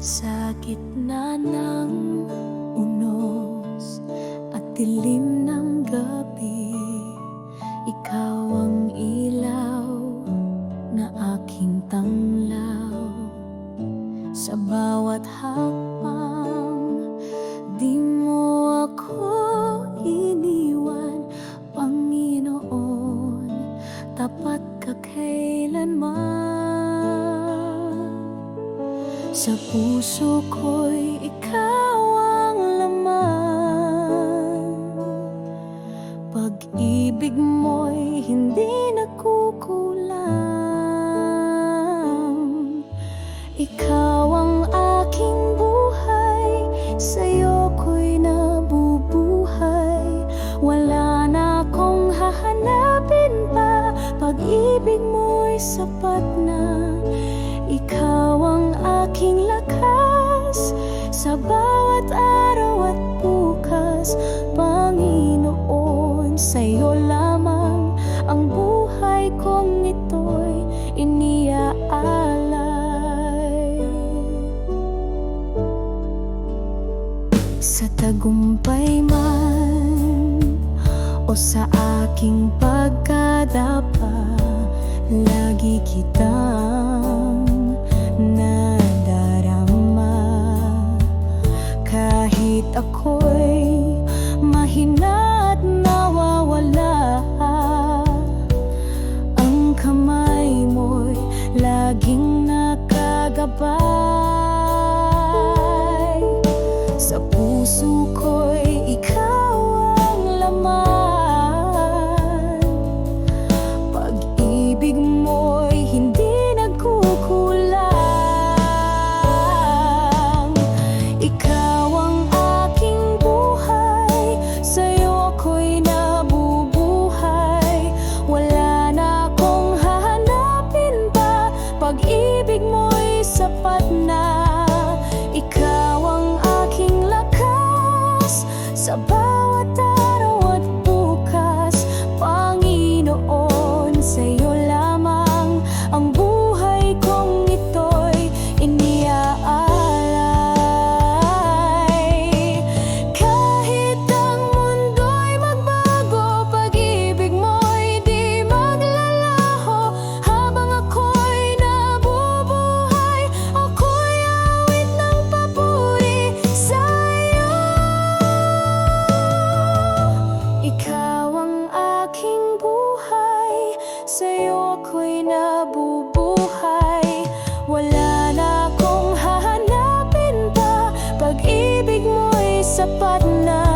Sa gitna ng unos at dilim ng gabi, ikaw ang ilaw na aking tanglaw. Sa bawat hakbang, di mo ako iniwan, Panginoon, tapat ka kailanman. Sa puso ko'y ikaw ang laman, pag-ibig mo'y hindi nagkukulang. Ikaw ang aking buhay, sa'yo ko'y nabubuhay. Wala na akong hahanapin pa, pag-ibig mo'y sapat na. Ikaw ang aking lakas sa bawat araw at bukas, Panginoon, sa'yo lamang ang buhay kong ito'y iniaalay. Sa tagumpay man o sa aking pagkadapa, lagi kitang nadarama. Kahit ako'y mahina at nawawala, ang kamay mo'y laging nakagabay. Sa puso ko'y ikaw ang laman, pag-ibig mo'y hindi nagkukulang. Ikaw ang aking buhay, sa'yo ako'y nabubuhay. Wala na akong hahanapin pa, pag-ibig mo'y sapat na. Ikaw ang aking lakas sa bawat araw at bukas, Panginoon, sa'yo lamang ang buhay kong ito'y iniaalay. Kahit ang mundo'y magbago, pag-ibig mo'y di maglalaho. Habang ako'y nabubuhay, ako'y awit ng papuri sa'yo. Ikaw ang aking buhay, sa'yo ako'y nabubuhay. Wala na akong hahanapin pa, pag-ibig mo'y sapat na.